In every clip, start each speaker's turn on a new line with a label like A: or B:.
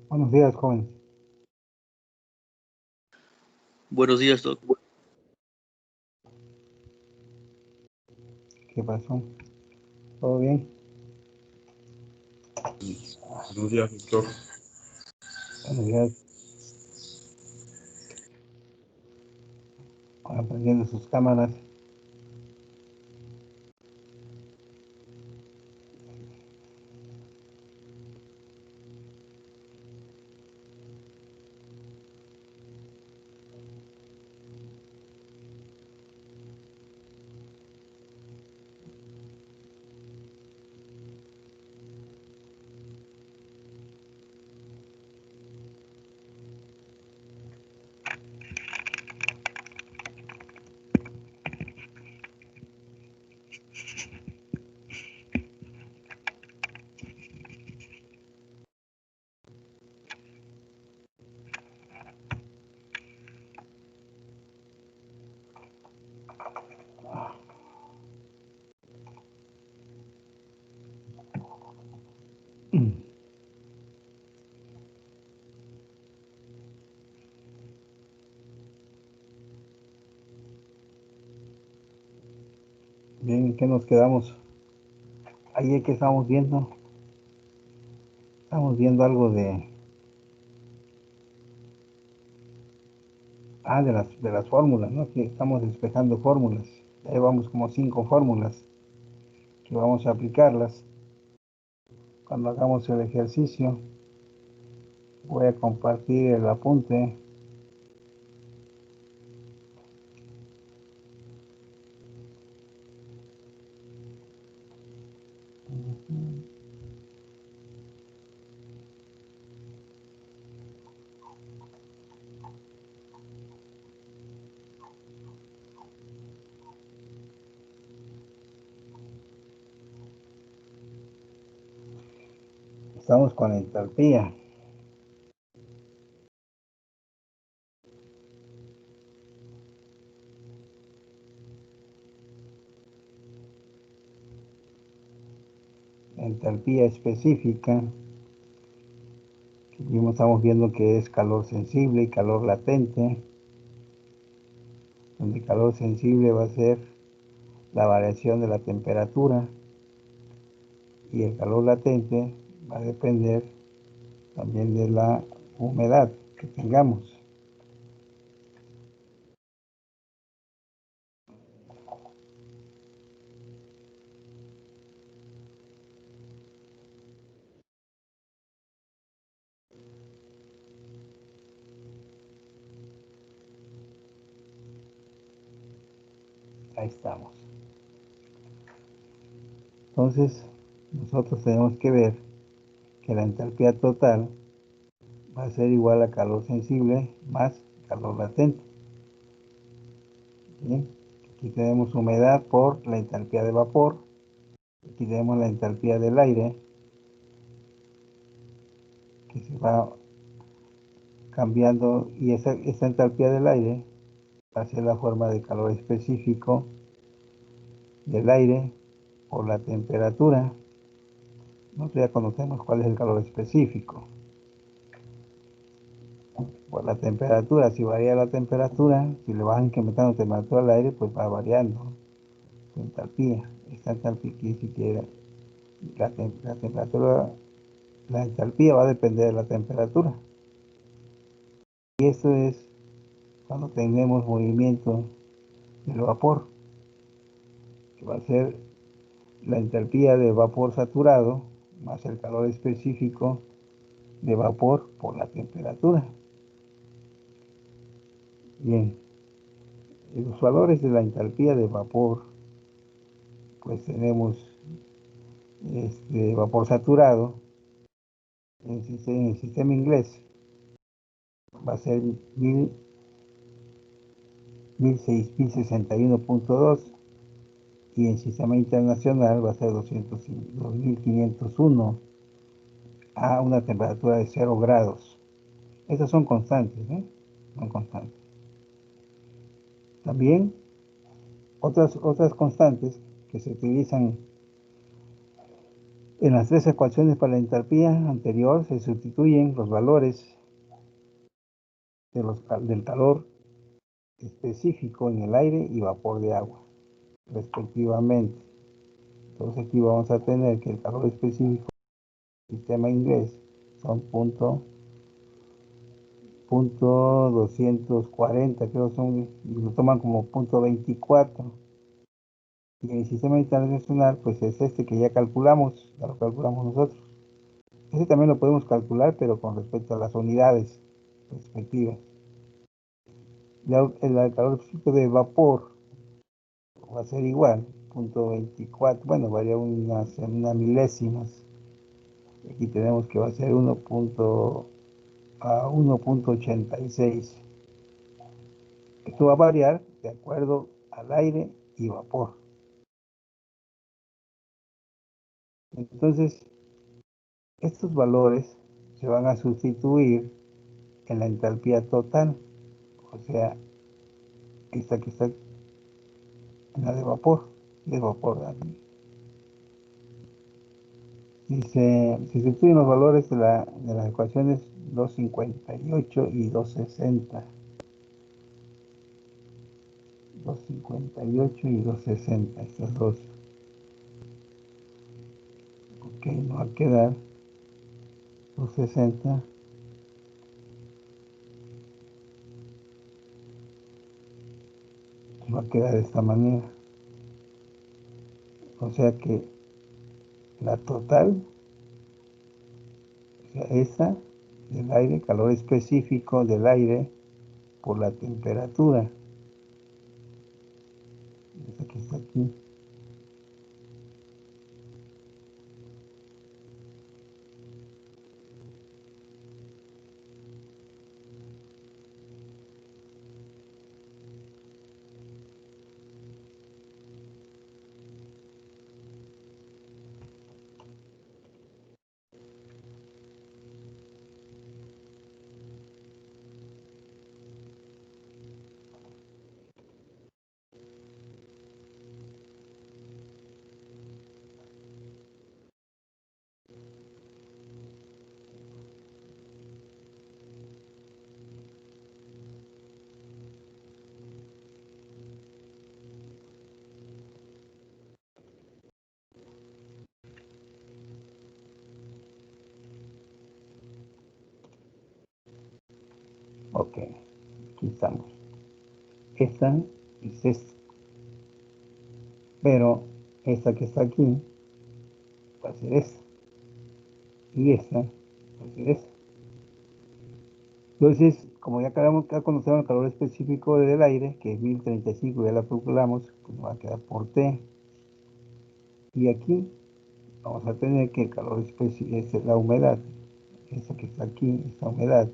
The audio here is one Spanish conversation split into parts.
A: Buenos días, jóvenes.
B: Buenos días, Doc.
A: ¿Qué pasó? ¿Todo bien?
C: Buenos días, doctor.
A: Buenos días. Aprendiendo sus cámaras. Bien, ¿en qué nos quedamos? Ayer que estamos viendo algo de las fórmulas, ¿no? Que estamos despejando fórmulas. Ya llevamos como 5 fórmulas que vamos a aplicarlas. Cuando hagamos el ejercicio, voy a compartir el apunte. Estamos con entalpía. Entalpía específica. Estamos viendo que es calor sensible y calor latente. Donde calor sensible va a ser la variación de la temperatura y el calor latente va a depender también de la humedad que tengamos. Ahí estamos. Entonces, nosotros tenemos que ver que la entalpía total va a ser igual a calor sensible más calor latente. ¿Bien? Aquí tenemos humedad por la entalpía de vapor. Aquí tenemos la entalpía del aire, que se va cambiando, y esa entalpía del aire va a ser la forma de calor específico del aire por la temperatura. Nosotros ya conocemos cuál es el calor específico. Por la temperatura, si varía la temperatura, si le vas incrementando la temperatura al aire, pues va variando su entalpía. Esta entalpía quiere decir que la temperatura, la entalpía va a depender de la temperatura. Y eso es cuando tenemos movimiento del vapor, que va a ser la entalpía de vapor saturado más el calor específico de vapor por la temperatura. Bien, los valores de la entalpía de vapor, pues tenemos vapor saturado en el sistema inglés va a ser 1061.2 y en sistema internacional va a ser 2501 a una temperatura de 0 grados. Estas son constantes, ¿eh? Son constantes. También otras constantes que se utilizan en las tres ecuaciones para la entalpía anterior, se sustituyen los valores del calor específico en el aire y vapor de agua, respectivamente. Entonces aquí vamos a tener que el calor específico del sistema inglés son punto 240, creo son, lo toman como punto 24. Y en el sistema internacional, pues es este que ya calculamos, ya lo calculamos nosotros. Ese también lo podemos calcular, pero con respecto a las unidades respectivas. El calor específico de vapor va a ser igual, punto 24, bueno, varía unas milésimas. Aquí tenemos que va a ser 1.86. Esto va a variar de acuerdo al aire y vapor. Entonces, estos valores se van a sustituir en la entalpía total, o sea, esta que está en la de vapor, Dice, se sustituyen los valores de las ecuaciones 258 y 260. 258 y 260, estas dos. Ok, nos va a quedar 260. Va a quedar de esta manera. O sea que la total, o sea, esa del aire, calor específico del aire por la temperatura. Esa que está aquí. Ok, aquí estamos. Esta es esta. Pero esta que está aquí va a ser esta. Y esta va a ser esta. Entonces, como ya conocemos el calor específico del aire, que es 1035, ya la calculamos, pues nos va a quedar por T. Y aquí vamos a tener que el calor específico es la humedad, esa que está aquí, esta humedad,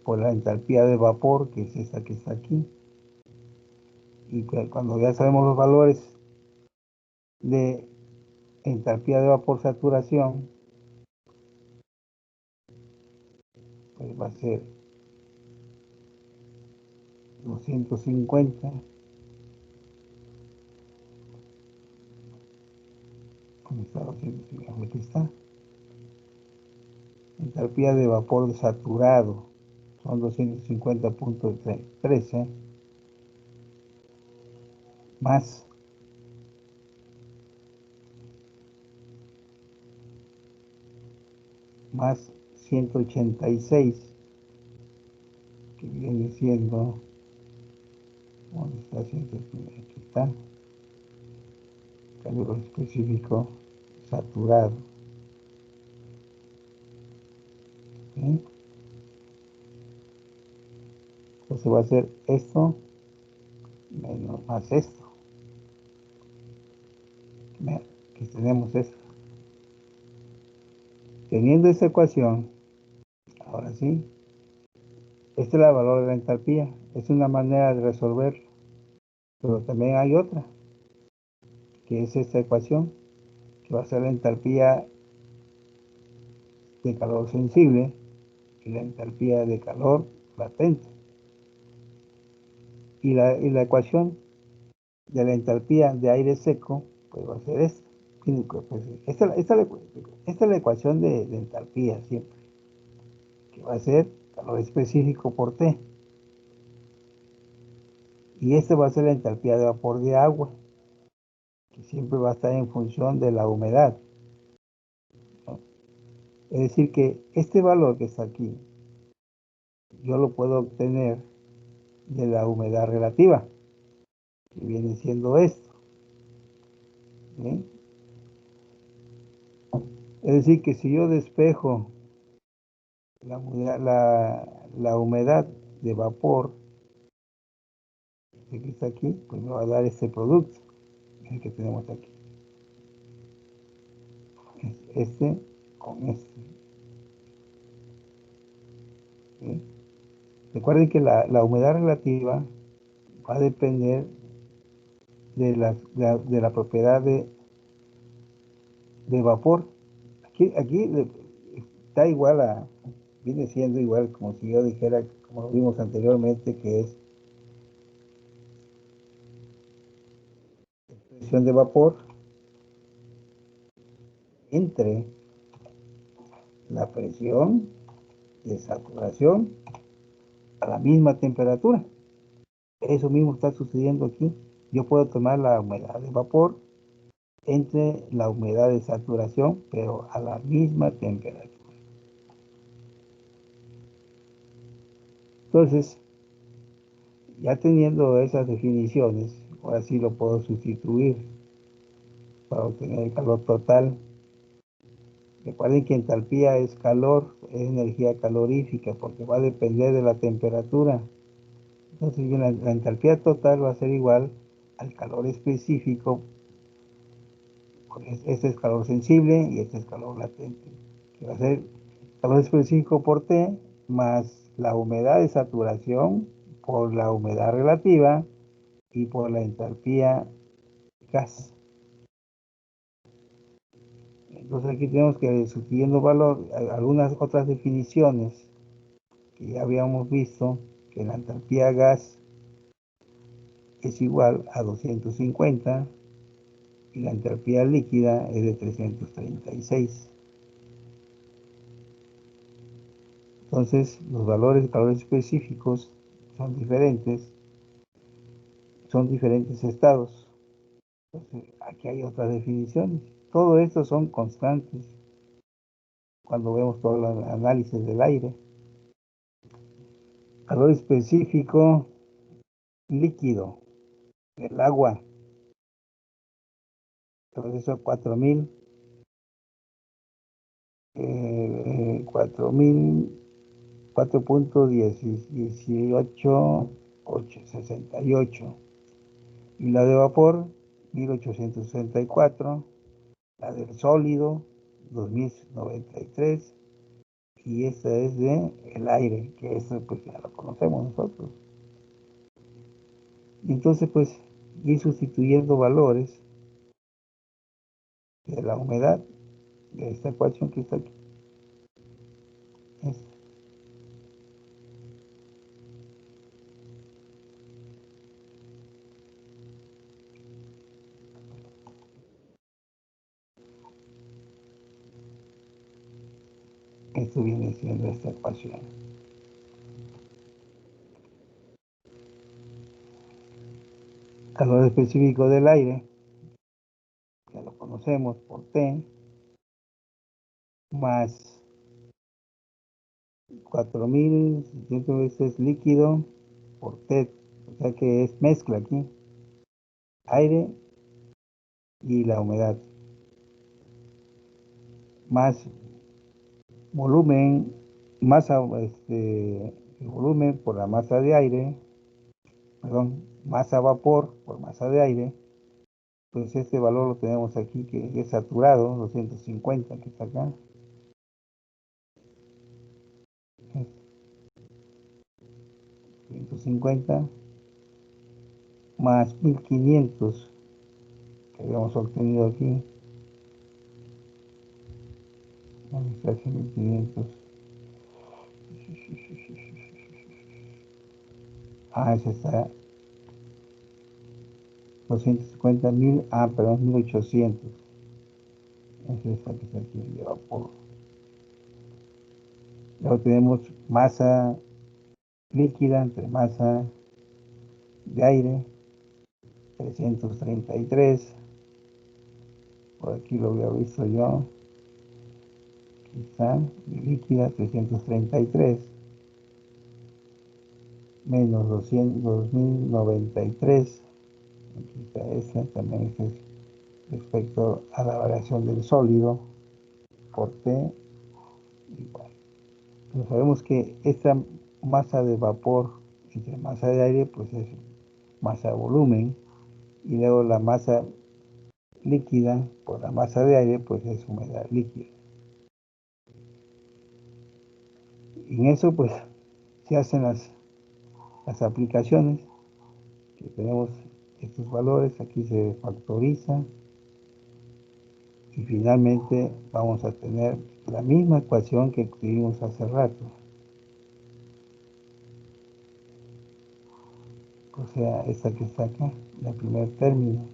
A: por la entalpía de vapor, que es esa que está aquí. Y cuando ya sabemos los valores de entalpía de vapor saturación, pues va a ser 250. ¿Dónde está 250? Aquí está. Entalpía de vapor saturado son 250.13 más 186, que viene siendo, ¿dónde está 186? Aquí está, calor específico saturado. ¿Sí? Entonces va a ser esto menos más esto. Aquí tenemos esto. Teniendo esta ecuación, ahora sí, este es el valor de la entalpía. Es una manera de resolverlo. Pero también hay otra, que es esta ecuación, que va a ser la entalpía de calor sensible y la entalpía de calor latente. Y la ecuación de la entalpía de aire seco pues va a ser esto. Pues, esta es la ecuación de entalpía siempre, que va a ser calor específico por T. Y este va a ser la entalpía de vapor de agua, que siempre va a estar en función de la humedad, ¿no? Es decir, que este valor que está aquí, yo lo puedo obtener de la humedad relativa, que viene siendo esto, ¿sí? Es decir, que si yo despejo la humedad de vapor que está aquí, pues me va a dar este producto, el que tenemos aquí. Este con este, ¿sí? Recuerden que la humedad relativa va a depender de la propiedad de vapor. Aquí está igual viene siendo igual como si yo dijera, como lo vimos anteriormente, que es presión de vapor entre la presión de saturación a la misma temperatura. Eso mismo está sucediendo aquí. Yo puedo tomar la humedad de vapor entre la humedad de saturación, pero a la misma temperatura. Entonces, ya teniendo esas definiciones, ahora sí lo puedo sustituir para obtener el calor total. Recuerden que entalpía es calor, es energía calorífica, porque va a depender de la temperatura. Entonces, la entalpía total va a ser igual al calor específico, porque este es calor sensible y este es calor latente, que va a ser calor específico por T más la humedad de saturación por la humedad relativa y por la entalpía gas. Entonces aquí tenemos que sustituyendo valor, algunas otras definiciones que ya habíamos visto, que la entalpía gas es igual a 250 y la entalpía líquida es de 336. Entonces los valores de calor específicos son diferentes estados. Entonces aquí hay otras definiciones. Todo esto son constantes cuando vemos todo el análisis del aire. Calor específico líquido, el agua. Entonces eso 4000, 4000, 4.18868. Y la de vapor, 1864. La del sólido, 2093. Y esta es de el aire, que eso pues ya lo conocemos nosotros. Y entonces pues ir sustituyendo valores de la humedad de esta ecuación que está aquí. Esto viene siendo esta ecuación. Calor específico del aire, ya lo conocemos por T, más 4600 veces líquido por T, o sea que es mezcla aquí, aire y la humedad, más volumen, masa, el volumen por la masa de aire, perdón, masa vapor por masa de aire, pues este valor lo tenemos aquí que es saturado, 250 que está acá. 150 más 1500 que habíamos obtenido aquí. ¿Dónde está ese 1500? Ese está 250.000, perdón, 1800. Es esa que está aquí de vapor. Luego tenemos masa líquida entre masa de aire, 333. Por aquí lo había visto yo. Quizá líquida 333 menos 2093. Aquí está esa, también este es respecto a la variación del sólido por T igual. Pero sabemos que esta masa de vapor entre masa de aire pues es masa volumen, y luego la masa líquida por la masa de aire pues es humedad líquida. Y en eso pues se hacen las aplicaciones, que tenemos estos valores, aquí se factoriza y finalmente vamos a tener la misma ecuación que tuvimos hace rato. O sea, esta que está acá, el primer término.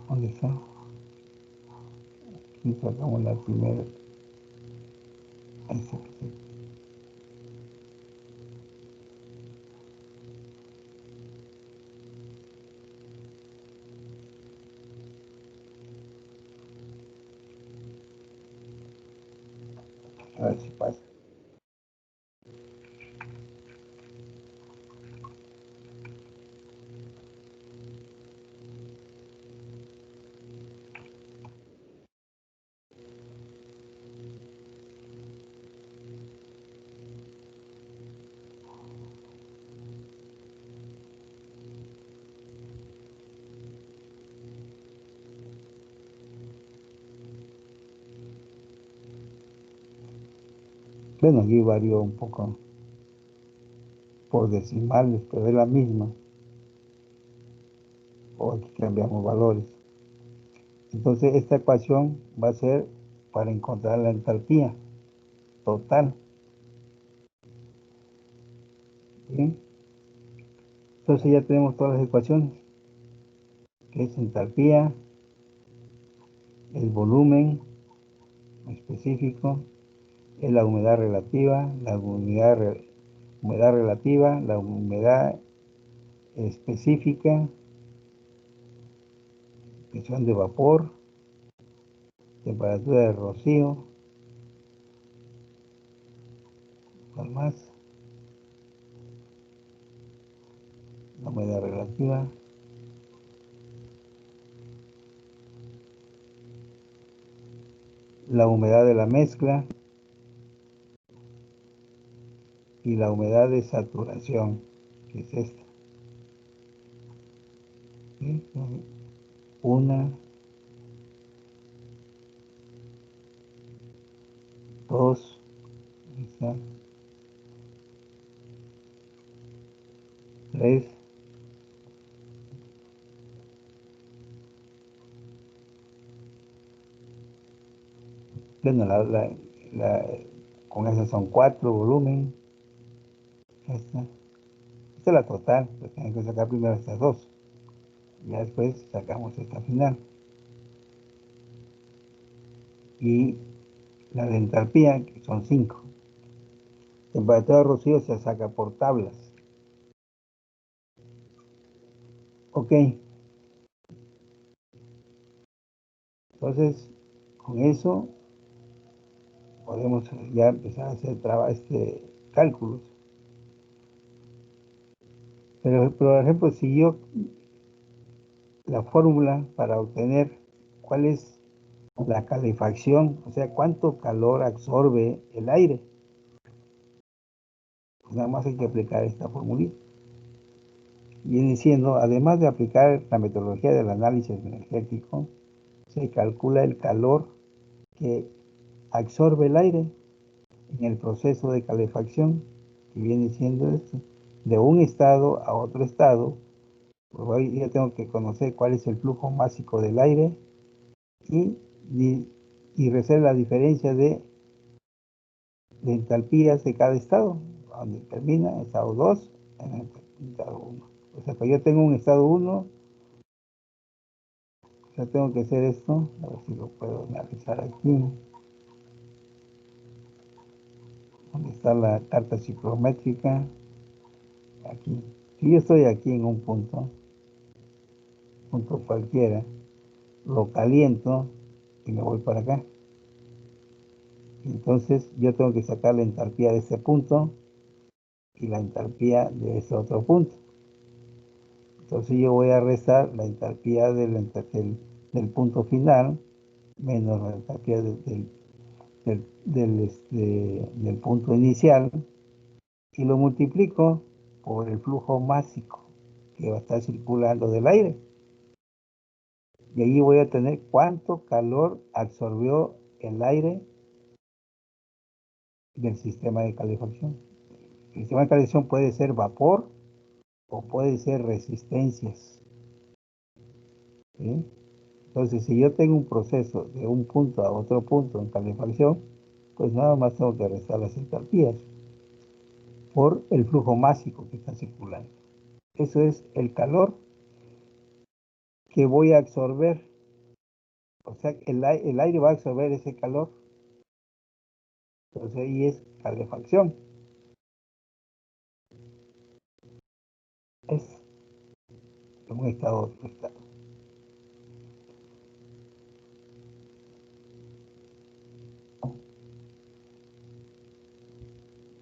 A: ¿Dónde está? Aquí sacamos la primera. Esta que está aquí. A ver si pasa. Bueno, aquí varió un poco por decimales, pero es la misma. O aquí cambiamos valores. Entonces esta ecuación va a ser para encontrar la entalpía total. ¿Sí? Entonces ya tenemos todas las ecuaciones, que es entalpía, el volumen específico, es la humedad relativa, humedad relativa, la humedad específica, presión de vapor, temperatura de rocío, ¿cuál más? La humedad relativa, la humedad de la mezcla y la humedad de saturación, que es esta. ¿Sí? Una, dos, esta, tres, bueno, con esas son 4, volumen, esta es la total, pues tenemos que sacar primero estas dos, ya después sacamos esta final. Y la de entalpía, que son 5. Temperatura de rocío se saca por tablas. Ok, entonces con eso podemos ya empezar a hacer cálculos. Pero, por ejemplo, si yo la fórmula para obtener cuál es la calefacción, o sea, cuánto calor absorbe el aire, pues nada más hay que aplicar esta formulita. Viene siendo, además de aplicar la metodología del análisis energético, se calcula el calor que absorbe el aire en el proceso de calefacción, que viene siendo esto, de un estado a otro estado. Pues hoy ya tengo que conocer cuál es el flujo másico del aire y hacer la diferencia de de entalpías de cada estado, donde termina estado 2 en el estado 1. O sea, que yo tengo un estado 1, o sea, tengo que hacer esto, a ver si lo puedo analizar aquí. ¿Dónde está la carta ciclométrica? Aquí. Si yo estoy aquí en un punto cualquiera, lo caliento y me voy para acá. Entonces yo tengo que sacar la entalpía de este punto y la entalpía de este otro punto. Entonces yo voy a restar la entalpía del punto final menos la entalpía del punto inicial y lo multiplico por el flujo másico que va a estar circulando del aire. Y ahí voy a tener cuánto calor absorbió el aire del sistema de calefacción. El sistema de calefacción puede ser vapor o puede ser resistencias. ¿Sí? Entonces, si yo tengo un proceso de un punto a otro punto en calefacción, pues nada más tengo que restar las entalpías por el flujo másico que está circulando. Eso es el calor que voy a absorber. O sea, el aire va a absorber ese calor. Entonces ahí es calefacción. Es de un estado a otro estado.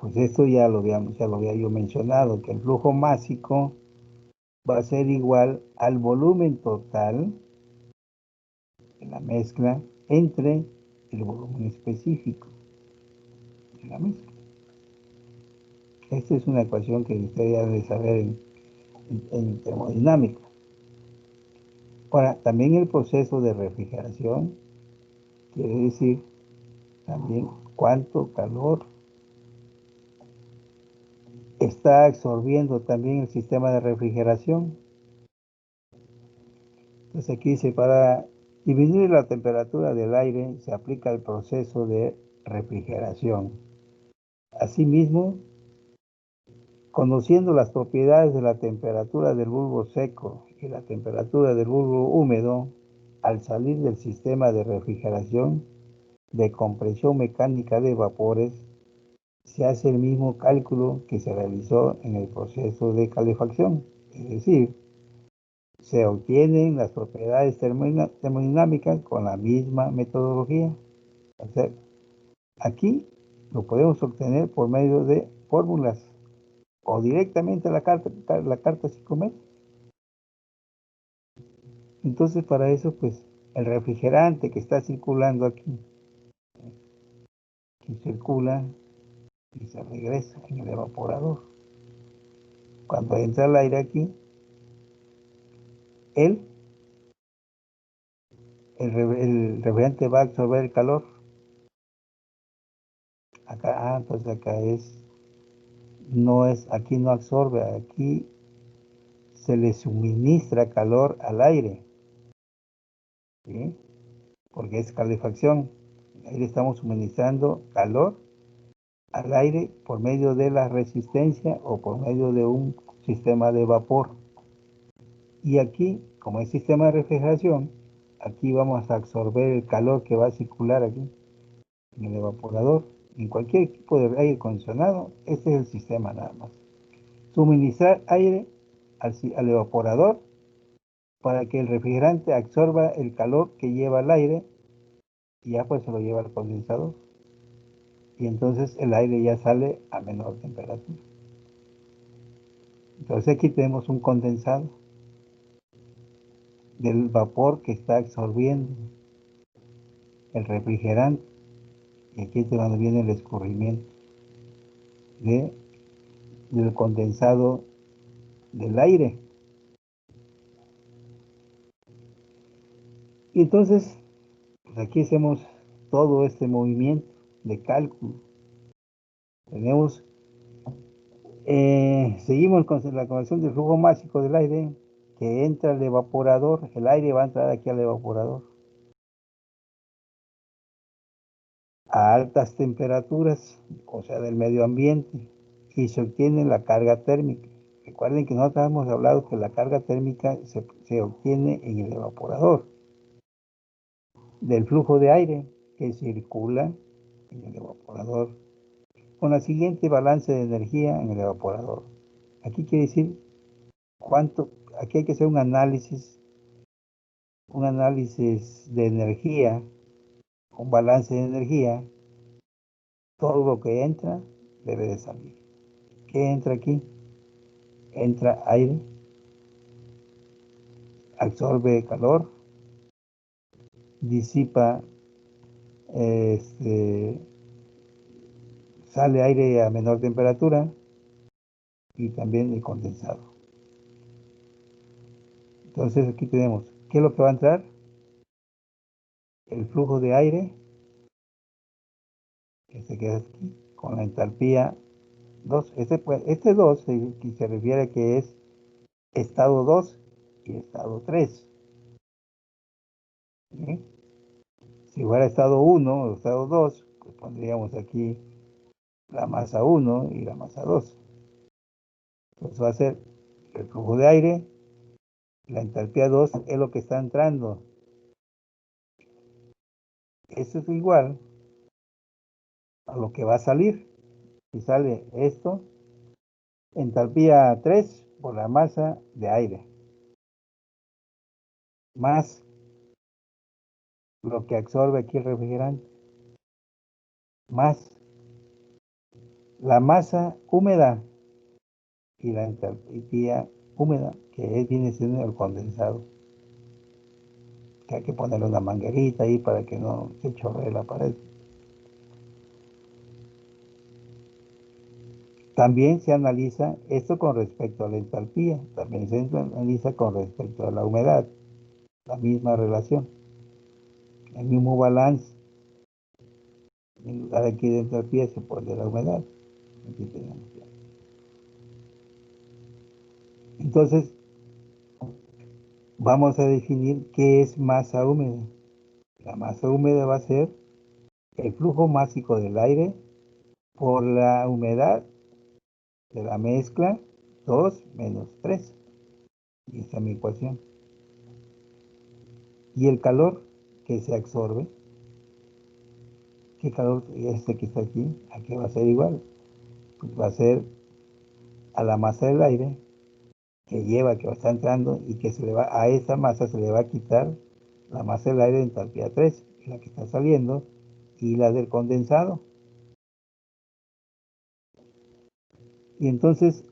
A: Pues esto ya lo había yo mencionado, que el flujo másico va a ser igual al volumen total de la mezcla entre el volumen específico de la mezcla. Esta es una ecuación que usted ya debe saber en termodinámica. Ahora, también el proceso de refrigeración quiere decir también cuánto calor está absorbiendo también el sistema de refrigeración. Entonces aquí dice, para disminuir la temperatura del aire se aplica el proceso de refrigeración. Asimismo, conociendo las propiedades de la temperatura del bulbo seco y la temperatura del bulbo húmedo, al salir del sistema de refrigeración de compresión mecánica de vapores, se hace el mismo cálculo que se realizó en el proceso de calefacción, es decir, se obtienen las propiedades termodinámicas con la misma metodología. O sea, aquí lo podemos obtener por medio de fórmulas o directamente la carta psicométrica. Entonces, para eso, pues, el refrigerante que está circulando aquí, que circula y se regresa en el evaporador. Cuando entra el aire aquí, el refrigerante va a absorber el calor. Acá, entonces acá aquí no absorbe, aquí se le suministra calor al aire, ¿sí? Porque es calefacción. Ahí le estamos suministrando calor al aire por medio de la resistencia o por medio de un sistema de vapor. Y aquí, como es sistema de refrigeración, aquí vamos a absorber el calor que va a circular aquí en el evaporador. En cualquier equipo de aire acondicionado, este es el sistema nada más. Suministrar aire al evaporador para que el refrigerante absorba el calor que lleva el aire y ya pues se lo lleva al condensador. Y entonces el aire ya sale a menor temperatura. Entonces aquí tenemos un condensado del vapor que está absorbiendo el refrigerante. Y aquí es donde viene el escurrimiento del condensado del aire. Y entonces, pues aquí hacemos todo este movimiento de cálculo. Seguimos con la conversión del flujo másico del aire que entra al evaporador. El aire va a entrar aquí al evaporador. a altas temperaturas, o sea, del medio ambiente, y se obtiene la carga térmica. Recuerden que nosotros hemos hablado que la carga térmica se obtiene en el evaporador, del flujo de aire que circula en el evaporador, con la siguiente balance de energía en el evaporador. Aquí quiere decir aquí hay que hacer un análisis de energía, un balance de energía. Todo lo que entra debe de salir. ¿Qué entra aquí? Entra aire, absorbe calor, disipa, sale aire a menor temperatura y también el condensado. Entonces aquí tenemos, ¿qué es lo que va a entrar? El flujo de aire, que se queda aquí, con la entalpía 2. Este 2 se refiere a que es estado 2 y estado 3. ¿Sí? Si fuera estado 1 o estado 2, pues pondríamos aquí la masa 1 y la masa 2. Entonces va a ser el flujo de aire, la entalpía 2 es lo que está entrando. Eso es igual a lo que va a salir. Si sale esto, entalpía 3 por la masa de aire, más lo que absorbe aquí el refrigerante, más la masa húmeda y la entalpía húmeda, que viene siendo el condensado. Que hay que ponerle una manguerita ahí para que no se chorree la pared. También se analiza esto con respecto a la entalpía, también se analiza con respecto a la humedad, la misma relación, el mismo balance. En lugar aquí de entalpía se pone la humedad. Aquí tenemos ya. Entonces, vamos a definir qué es masa húmeda. La masa húmeda va a ser el flujo másico del aire por la humedad de la mezcla 2 menos 3. Y esta es mi ecuación. Y el calor que se absorbe, ¿qué calor este que está aquí? Aquí va a ser igual. Pues va a ser a la masa del aire que está entrando y que a esa masa se le va a quitar la masa del aire de entalpía 3, la que está saliendo, y la del condensado. Y entonces,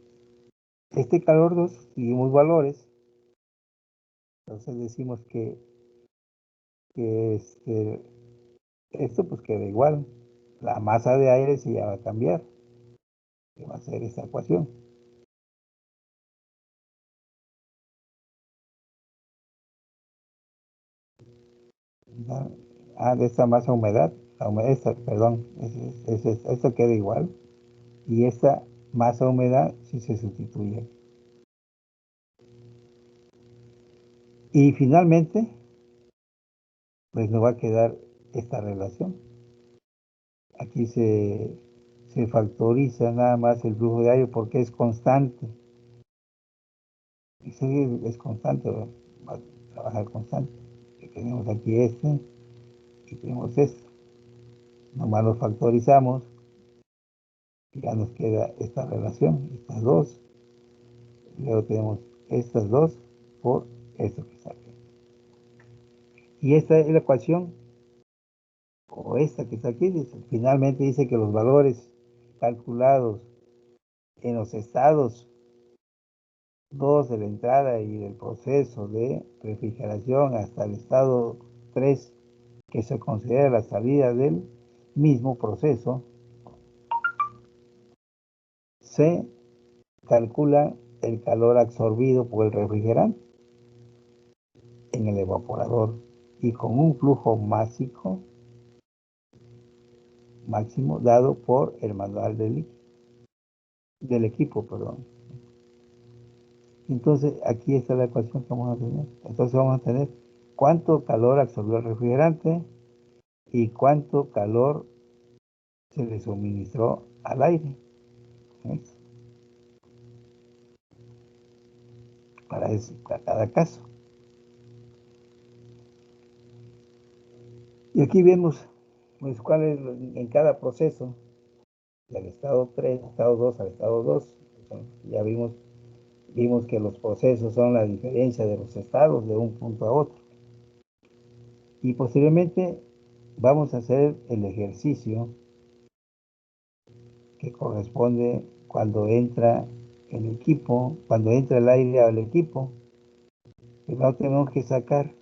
A: este calor 2, seguimos valores. Entonces decimos que esto pues queda igual. La masa de aire sí ya va a cambiar, que va a ser esta ecuación. De esta masa humedad, perdón, esto queda igual. Y esta masa humedad sí se sustituye. Y finalmente, pues nos va a quedar esta relación. Aquí se factoriza nada más el flujo de aire porque es constante. Y si es constante, va a trabajar constante. Que tenemos aquí y tenemos esto. Nomás lo factorizamos y ya nos queda esta relación, estas dos. Luego tenemos estas dos por esto que está aquí. Y esta es la ecuación, o esta que está aquí, finalmente dice que los valores calculados en los estados 2 de la entrada y del proceso de refrigeración hasta el estado 3, que se considera la salida del mismo proceso, se calcula el calor absorbido por el refrigerante en el evaporador y con un flujo máximo dado por el manual del equipo, perdón. Entonces, aquí está la ecuación que vamos a tener. Entonces vamos a tener cuánto calor absorbió el refrigerante y cuánto calor se le suministró al aire. ¿Ves? Para cada caso. Y aquí vemos pues, cuál es en cada proceso, del estado 3, estado 2 al estado 2. Ya vimos que los procesos son la diferencia de los estados de un punto a otro. Y posteriormente vamos a hacer el ejercicio que corresponde cuando entra el equipo, cuando entra el aire al equipo. Primero tenemos que sacar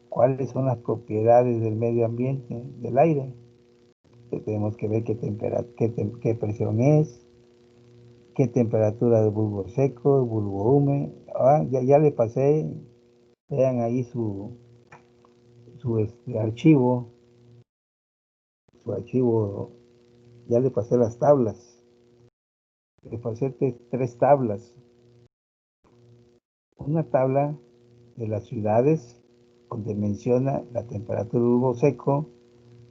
A: cuáles son las propiedades del medio ambiente, del aire. Tenemos que ver qué presión es, qué temperatura del bulbo seco, bulbo húmedo. Ya le pasé, vean ahí su archivo, ya le pasé las tablas. Le pasé tres tablas. Una tabla de las ciudades, donde menciona la temperatura del bulbo seco,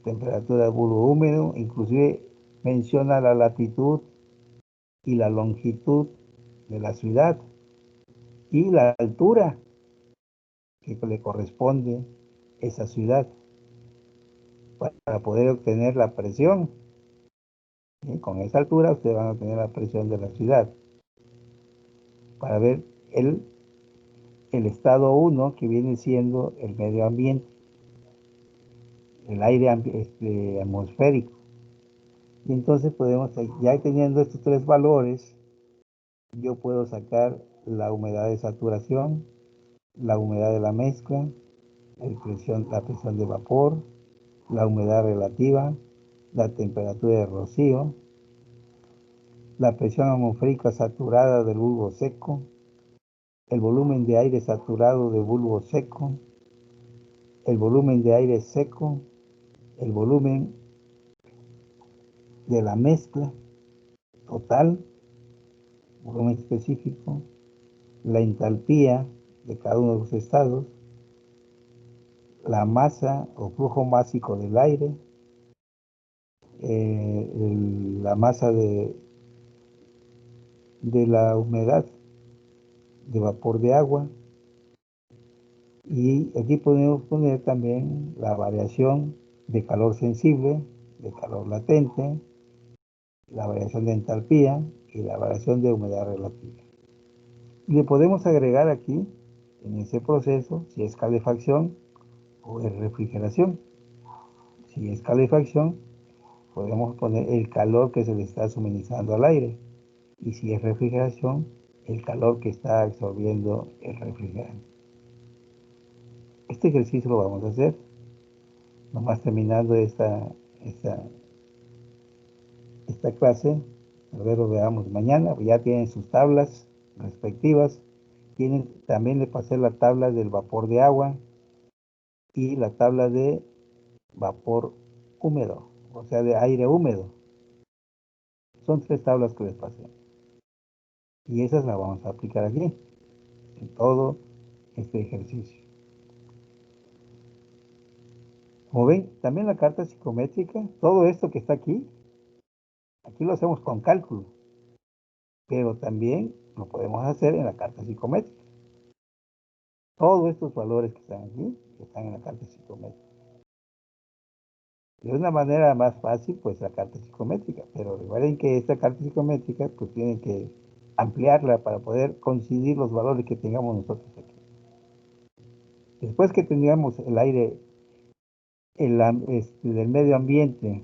A: temperatura del bulbo húmedo, inclusive menciona la latitud y la longitud de la ciudad y la altura que le corresponde a esa ciudad para poder obtener la presión. Y con esa altura ustedes van a obtener la presión de la ciudad para ver el estado 1, que viene siendo el medio ambiente, el aire atmosférico. Y entonces podemos, ya teniendo estos tres valores, yo puedo sacar la humedad de saturación, la humedad de la mezcla, la presión de vapor, la humedad relativa, la temperatura de rocío, la presión atmosférica saturada del bulbo seco, el volumen de aire saturado del bulbo seco, el volumen de aire seco, el volumen de la mezcla total, volumen específico, la entalpía de cada uno de los estados, la masa o flujo másico del aire, la masa de la humedad de vapor de agua, y aquí podemos poner también la variación de calor sensible, de calor latente, la variación de entalpía y la variación de humedad relativa. Y le podemos agregar aquí, en ese proceso, si es calefacción o es refrigeración. Si es calefacción, podemos poner el calor que se le está suministrando al aire. Y si es refrigeración, el calor que está absorbiendo el refrigerante. Este ejercicio lo vamos a hacer, nomás terminando esta clase. A ver, lo veamos mañana. Ya tienen sus tablas respectivas. También le pasé la tabla del vapor de agua y la tabla de vapor húmedo, o sea, de aire húmedo. Son tres tablas que les pasé. Y esas las vamos a aplicar aquí, en todo este ejercicio. Como ven, también la carta psicométrica, todo esto que está aquí lo hacemos con cálculo, pero también lo podemos hacer en la carta psicométrica. Todos estos valores que están aquí, están en la carta psicométrica. De una manera más fácil, pues la carta psicométrica, pero recuerden que esta carta psicométrica, pues tienen que ampliarla para poder coincidir los valores que tengamos nosotros aquí. Después que tengamos el aire del medio ambiente,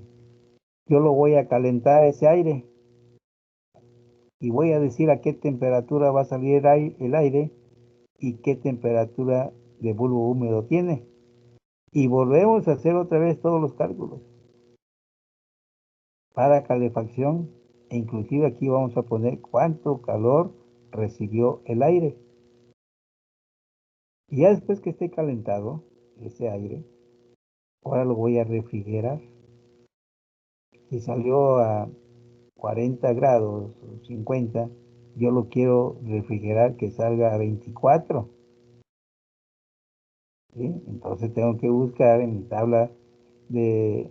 A: yo lo voy a calentar ese aire y voy a decir a qué temperatura va a salir el aire y qué temperatura de bulbo húmedo tiene. Y volvemos a hacer otra vez todos los cálculos para calefacción, e inclusive aquí vamos a poner cuánto calor recibió el aire. Y ya después que esté calentado ese aire, ahora lo voy a refrigerar. Si salió a 40 grados o 50, yo lo quiero refrigerar que salga a 24. ¿Sí? Entonces tengo que buscar en mi tabla de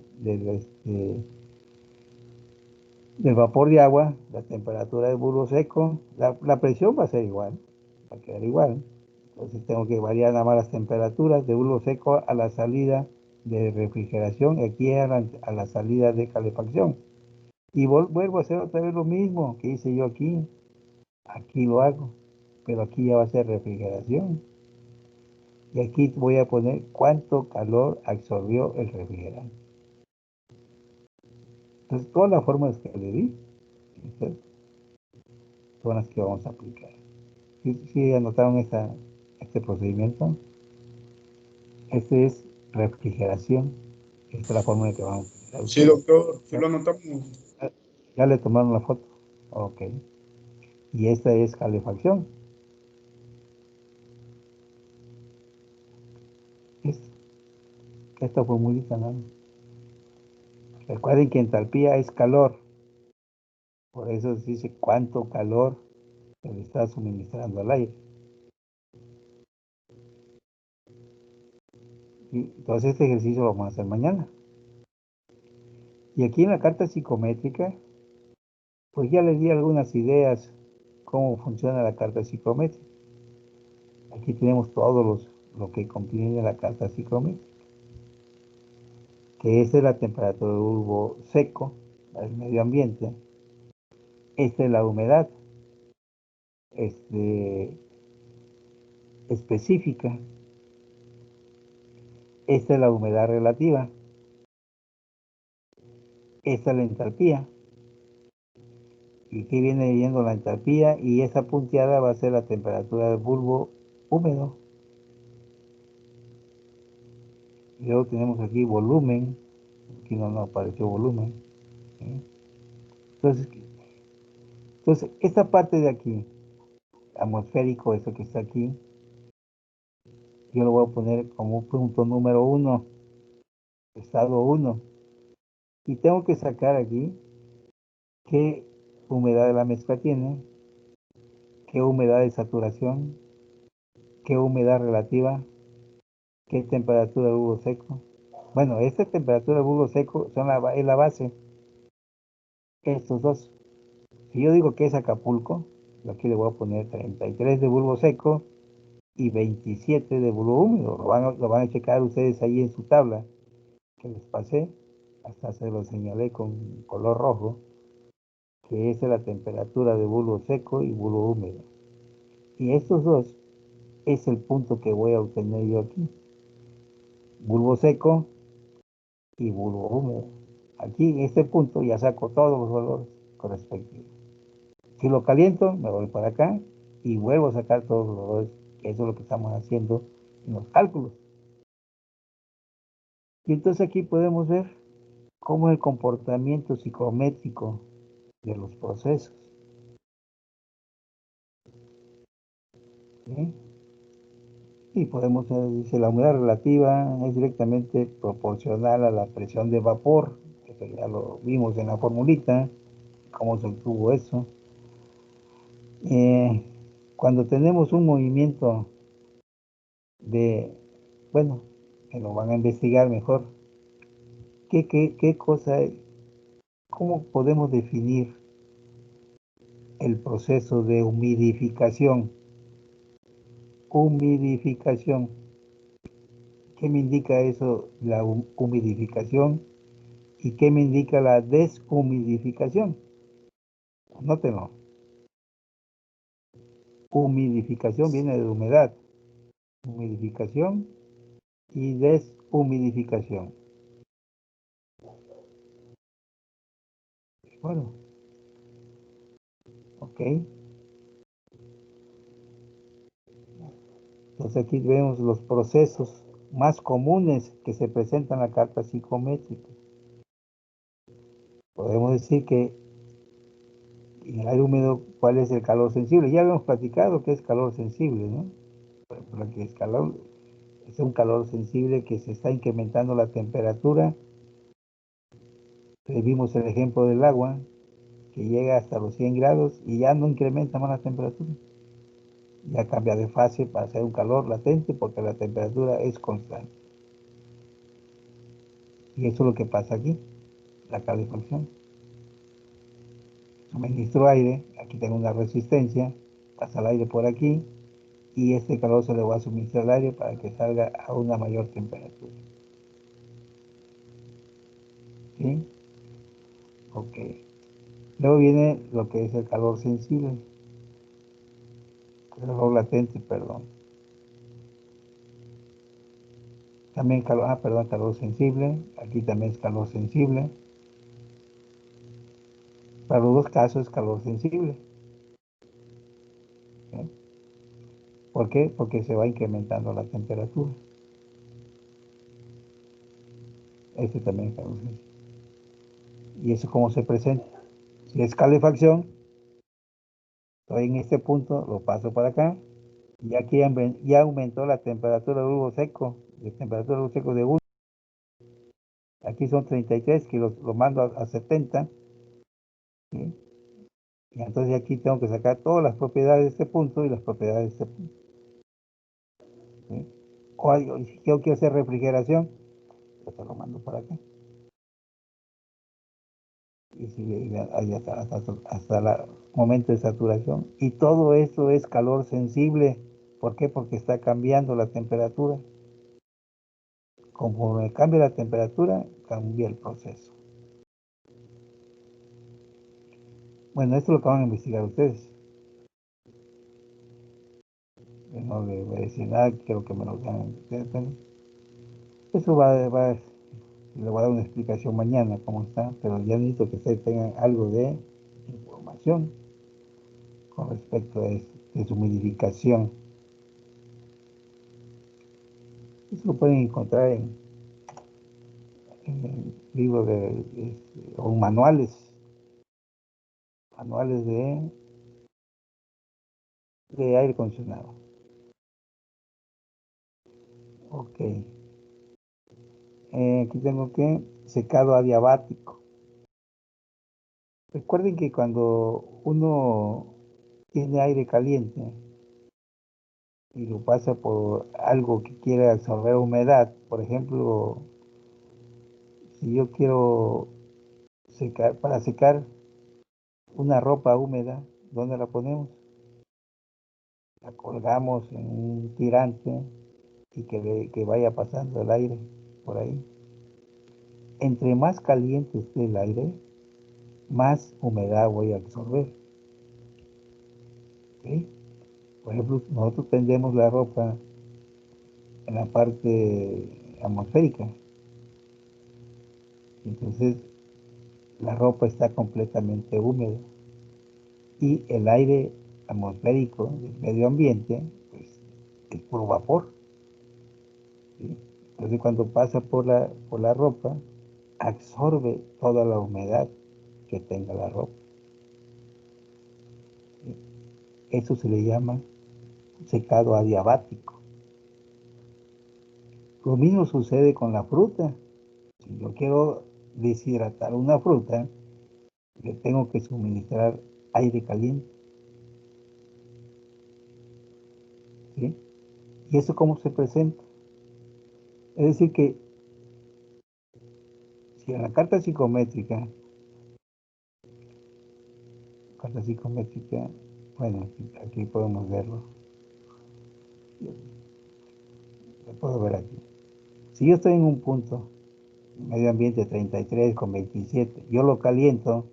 A: del vapor de agua, la temperatura del bulbo seco, la presión va a ser igual, va a quedar igual. Entonces tengo que variar nada más las temperaturas de bulbo seco a la salida de refrigeración, aquí a la salida de calefacción. Y vuelvo a hacer otra vez lo mismo que hice yo aquí. Aquí lo hago, pero aquí ya va a ser refrigeración. Y aquí voy a poner cuánto calor absorbió el refrigerante. Entonces, todas las fórmulas que le di, estas son las que vamos a aplicar. Si anotaron este procedimiento, este es refrigeración. Esta es la fórmula que vamos a utilizar
C: Sí,
A: ustedes.
C: doctor, sí lo anotamos.
A: Ya le tomaron la foto. Ok. Y esta es calefacción. Esto, esta formulita, ¿no? Recuerden que entalpía es calor. Por eso se dice cuánto calor se le está suministrando al aire. Y entonces este ejercicio lo vamos a hacer mañana. Y aquí en la carta psicométrica, pues ya les di algunas ideas cómo funciona la carta psicométrica. Aquí tenemos lo que contiene la carta psicométrica, que esta es la temperatura del bulbo seco, el medio ambiente. Esta es la humedad específica. Esta es la humedad relativa. Esta es la entalpía. Y aquí viene viendo la entalpía y esa punteada va a ser la temperatura del bulbo húmedo. Y luego tenemos aquí volumen. Aquí no nos apareció volumen. ¿Sí? Entonces, esta parte de aquí, atmosférico, eso que está aquí, yo lo voy a poner como punto número 1, estado 1. Y tengo que sacar aquí qué humedad de la mezcla tiene, qué humedad de saturación, qué humedad relativa, qué temperatura del bulbo seco. Bueno, esta temperatura del bulbo seco es la base, estos dos. Si yo digo que es Acapulco, aquí le voy a poner 33 de bulbo seco y 27 de bulbo húmedo. Lo van a checar ustedes ahí en su tabla que les pasé, hasta se lo señalé con color rojo, que esa es la temperatura de bulbo seco y bulbo húmedo. Y estos dos es el punto que voy a obtener yo aquí. Bulbo seco y bulbo húmedo. Aquí en este punto ya saco todos los valores correspectivos. Si lo caliento, me voy para acá y vuelvo a sacar todos los valores, que eso es lo que estamos haciendo en los cálculos. Y entonces aquí podemos ver cómo es el comportamiento psicométrico de los procesos. ¿Sí? Y podemos dice, la humedad relativa es directamente proporcional a la presión de vapor. Eso ya lo vimos en la formulita, cómo se obtuvo eso. Cuando tenemos un movimiento bueno, que lo van a investigar mejor, ¿qué cosa es? ¿Cómo podemos definir el proceso de humidificación? Humidificación. ¿Qué me indica eso, la humidificación? ¿Y qué me indica la deshumidificación? Anótenlo. Humidificación viene de humedad. Humidificación y deshumidificación. Bueno, ok. Entonces aquí vemos los procesos más comunes que se presentan en la carta psicométrica. Podemos decir que en el aire húmedo, ¿cuál es el calor sensible? Ya habíamos platicado que es calor sensible, ¿no? Porque es un calor sensible que se está incrementando la temperatura. Vimos el ejemplo del agua, que llega hasta los 100 grados y ya no incrementa más la temperatura. Ya cambia de fase para ser un calor latente porque la temperatura es constante. Y eso es lo que pasa aquí, la calefacción. suministro aire, aquí tengo una resistencia, pasa el aire por aquí, y este calor se le va a suministrar al aire para que salga a una mayor temperatura. ¿Sí? Ok. Luego viene lo que es el calor sensible, el calor latente, perdón. También calor sensible, aquí también es calor sensible. Para los dos casos es calor sensible. ¿Sí? ¿Por qué? Porque se va incrementando la temperatura. Este también es calor sensible. ¿Y eso cómo se presenta? Si es calefacción, estoy en este punto, lo paso para acá, y aquí ya aumentó la temperatura del bulbo seco, de temperatura del bulbo seco de 1. Aquí son 33, que lo mando a 70. ¿Sí? Y entonces aquí tengo que sacar todas las propiedades de este punto y las propiedades de este punto. ¿Sí? O si yo quiero hacer refrigeración, pues lo mando para acá. Y sigue ahí hasta el momento de saturación. Y todo esto es calor sensible. ¿Por qué? Porque está cambiando la temperatura. Conforme cambia la temperatura, cambia el proceso. Bueno, esto lo van a investigar ustedes. Yo no les voy a decir nada, quiero que me lo digan ustedes. Eso le voy a dar una explicación mañana cómo está, pero ya necesito que ustedes tengan algo de información con respecto a su humidificación. Eso lo pueden encontrar en libros o manuales de aire acondicionado. Ok. Aquí tengo que secado adiabático. Recuerden que cuando uno tiene aire caliente y lo pasa por algo que quiere absorber humedad, por ejemplo, si yo quiero para secar una ropa húmeda, ¿dónde la ponemos? La colgamos en un tirante y que vaya pasando el aire por ahí. Entre más caliente esté el aire, más humedad voy a absorber. ¿Sí? Por ejemplo, nosotros tendemos la ropa en la parte atmosférica. Entonces, la ropa está completamente húmeda y el aire atmosférico del medio ambiente, pues, es puro vapor. ¿Sí? Entonces, cuando pasa por la ropa, absorbe toda la humedad que tenga la ropa. ¿Sí? Eso se le llama secado adiabático. Lo mismo sucede con la fruta. Si yo quiero deshidratar una fruta, le tengo que suministrar aire caliente. ¿Sí? ¿Y eso cómo se presenta? Es decir, que si en la carta psicométrica, bueno, aquí podemos verlo. Lo puedo ver aquí. Si yo estoy en un punto, medio ambiente 33 con 27, yo lo caliento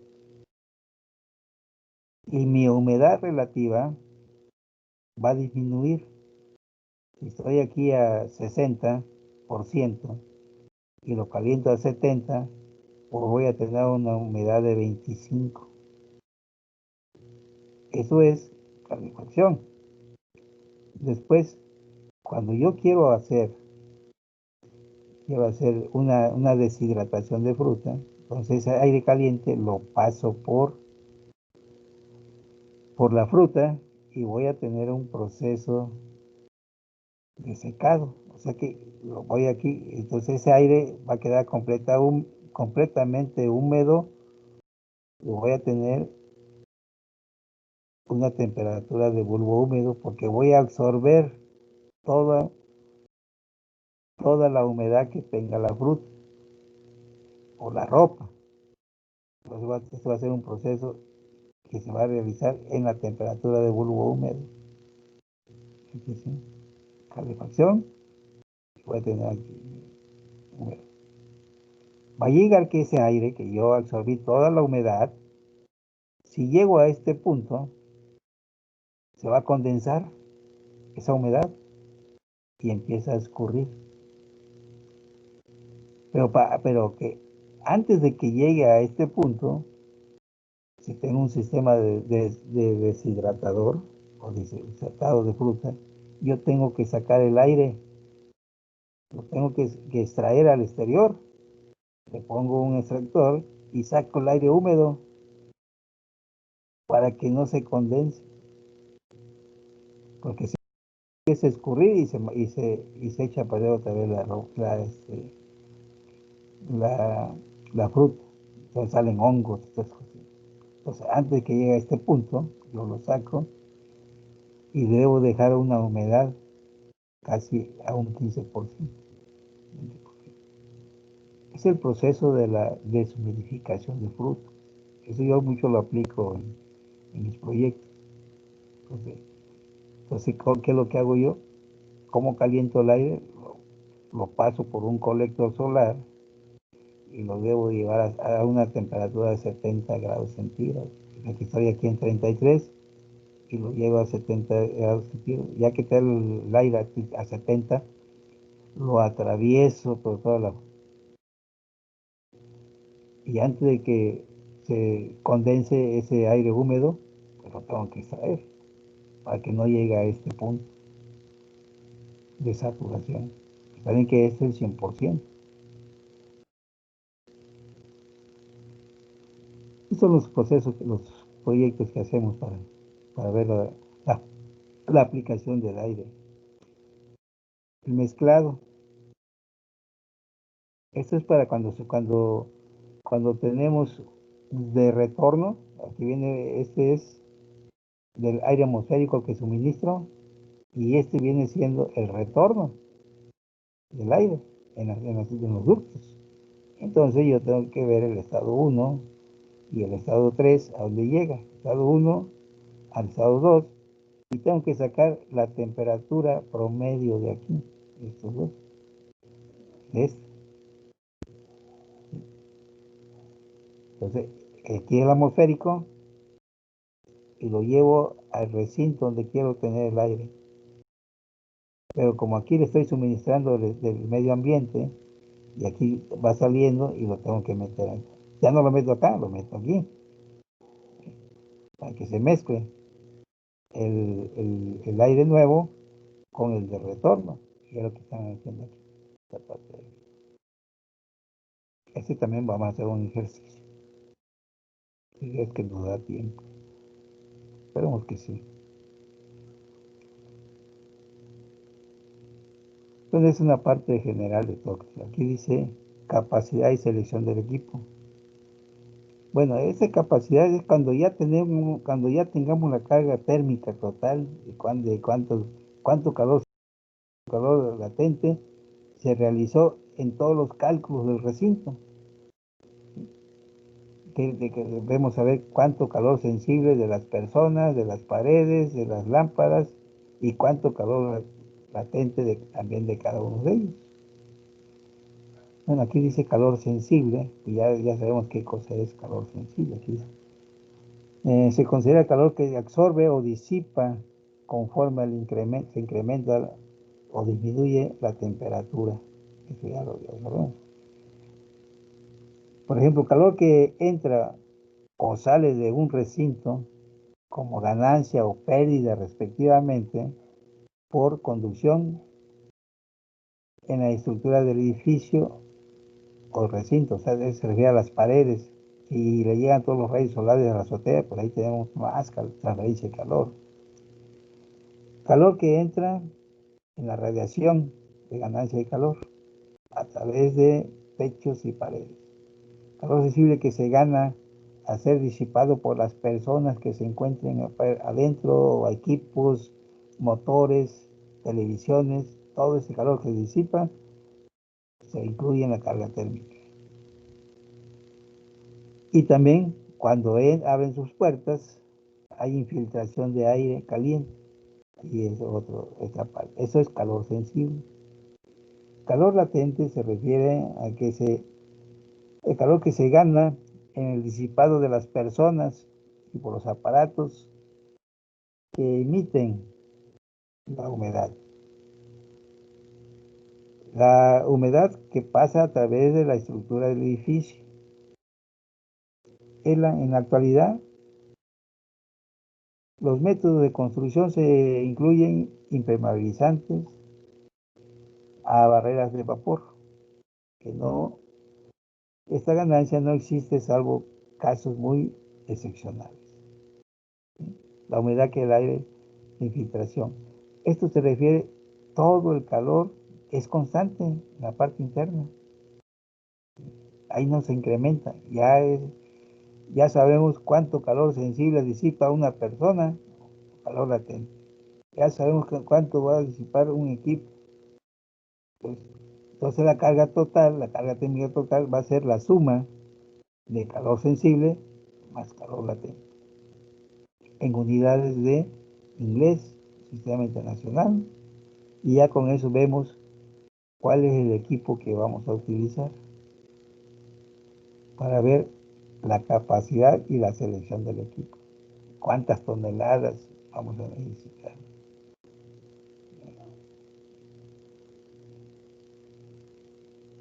A: y mi humedad relativa va a disminuir. Si estoy aquí a 60% y lo caliento a 70%, pues voy a tener una humedad de 25%. Eso es calefacción. Después, cuando yo quiero hacer una deshidratación de fruta, entonces ese aire caliente lo paso por la fruta y voy a tener un proceso de secado. O sea que lo voy aquí, entonces ese aire va a quedar completamente húmedo y voy a tener una temperatura de bulbo húmedo porque voy a absorber toda, toda la humedad que tenga la fruta o la ropa. Entonces esto va a ser un proceso que se va a realizar en la temperatura de bulbo húmedo. Aquí sí, calefacción, voy a tener aquí húmedo. Va a llegar que ese aire, que yo absorbí toda la humedad, si llego a este punto, se va a condensar esa humedad y empieza a escurrir. Pero que antes de que llegue a este punto, si tengo un sistema de deshidratador o deshidratado de fruta, yo tengo que sacar el aire, lo tengo que extraer al exterior. Le pongo un extractor y saco el aire húmedo para que no se condense. Porque si es escurrir y se echa a perder otra vez la fruta. Entonces salen hongos. Entonces, antes de que llegue a este punto, yo lo saco y debo dejar una humedad casi a un 15%. Es el proceso de la deshumidificación de frutos. Eso yo mucho lo aplico en mis proyectos. Entonces, ¿qué es lo que hago yo? ¿Cómo caliento el aire? Lo paso por un colector solar y lo debo llevar a una temperatura de 70 grados centígrados. Aquí estoy aquí en 33 y lo llevo a 70 grados centígrados. Ya que está el aire a 70, lo atravieso por toda la... Y antes de que se condense ese aire húmedo, pues lo tengo que extraer para que no llegue a este punto de saturación. Saben que es el 100%. Estos son los procesos, los proyectos que hacemos para ver la aplicación del aire. El mezclado. Esto es para cuando tenemos de retorno. Aquí viene, este es del aire atmosférico que suministro y este viene siendo el retorno del aire en los ductos. Entonces yo tengo que ver el estado 1 y el estado 3 a dónde llega. Estado 1 al estado 2 y tengo que sacar la temperatura promedio de aquí, de estos dos. Entonces, aquí el atmosférico y lo llevo al recinto donde quiero tener el aire. Pero como aquí le estoy suministrando del medio ambiente, y aquí va saliendo y lo tengo que meter ahí. Ya no lo meto acá, lo meto aquí, para que se mezcle el aire nuevo con el de retorno. Y es lo que están haciendo aquí. Esta parte de aquí. Este también vamos a hacer un ejercicio. Si es que nos da tiempo. Esperemos que sí. Entonces es una parte general de todo. Aquí dice capacidad y selección del equipo. Bueno, esa capacidad es cuando ya tengamos la carga térmica total de cuánto calor latente se realizó en todos los cálculos del recinto. Que debemos saber cuánto calor sensible de las personas, de las paredes, de las lámparas y cuánto calor latente también de cada uno de ellos. Bueno, aquí dice calor sensible, y ya sabemos qué cosa es calor sensible. Aquí se considera calor que absorbe o disipa conforme se incrementa o disminuye la temperatura. Eso ya lo sabemos. Por ejemplo, calor que entra o sale de un recinto como ganancia o pérdida respectivamente por conducción en la estructura del edificio o recinto, o sea, se refiere a las paredes. Si le llegan todos los rayos solares a la azotea, pues ahí tenemos más transferencia de calor. Calor que entra en la radiación de ganancia de calor a través de techos y paredes. Calor sensible que se gana a ser disipado por las personas que se encuentren adentro, equipos, motores, televisiones, todo ese calor que se disipa se incluye en la carga térmica. Y también Cuando abren sus puertas, hay infiltración de aire caliente. Y esta parte. Eso es calor sensible. Calor latente se refiere a el calor que se gana en el disipado de las personas y por los aparatos que emiten la humedad. La humedad que pasa a través de la estructura del edificio. En la actualidad, los métodos de construcción se incluyen impermeabilizantes a barreras de vapor, que esta ganancia no existe salvo casos muy excepcionales. La humedad que el aire de infiltración. Esto se refiere, todo el calor es constante en la parte interna. Ahí no se incrementa. Ya sabemos cuánto calor sensible disipa una persona, calor latente. Ya sabemos cuánto va a disipar un equipo. Pues, entonces la carga térmica total va a ser la suma de calor sensible más calor latente. En unidades de inglés, sistema internacional, y ya con eso vemos cuál es el equipo que vamos a utilizar para ver la capacidad y la selección del equipo. ¿Cuántas toneladas vamos a necesitar?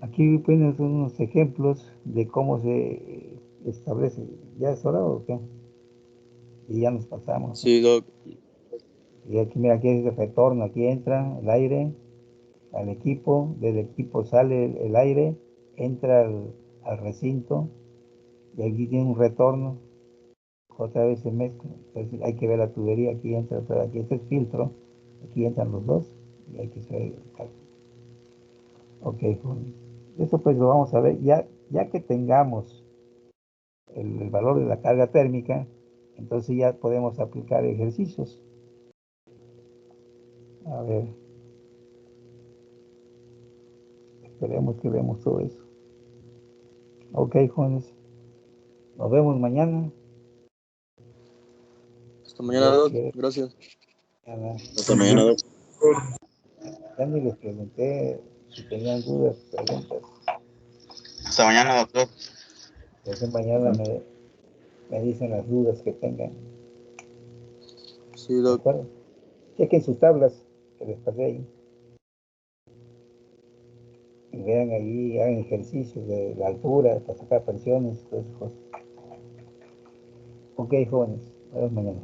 A: Aquí ponen unos ejemplos de cómo se establece. ¿Ya es hora o qué? Y ya nos pasamos.
B: Sí, Doc.
A: Y aquí, mira, aquí es el retorno. Aquí entra el aire al equipo, del equipo sale el aire, entra al recinto y aquí tiene un retorno, otra vez se mezcla. Entonces hay que ver la tubería, aquí entra, pero aquí está el filtro, aquí entran los dos y hay que hacer el cálculo. Ok, eso pues lo vamos a ver, ya que tengamos el valor de la carga térmica, entonces ya podemos aplicar ejercicios. A ver, esperemos que veamos todo eso. Ok, jóvenes, nos vemos mañana.
B: Hasta mañana, Doc. Gracias.
C: Hasta mañana, Doc.
A: Ya ni les pregunté si tenían dudas, preguntas.
C: Hasta mañana, doctor.
A: Entonces mañana me dicen las dudas que tengan.
B: Sí,
A: ¿De
B: Doc.
A: acuerdo? Chequen sus tablas que les pasé ahí. Y vean ahí, hagan ejercicios de la altura para sacar presiones, todas esas cosas. Ok, jóvenes, nos vemos mañana.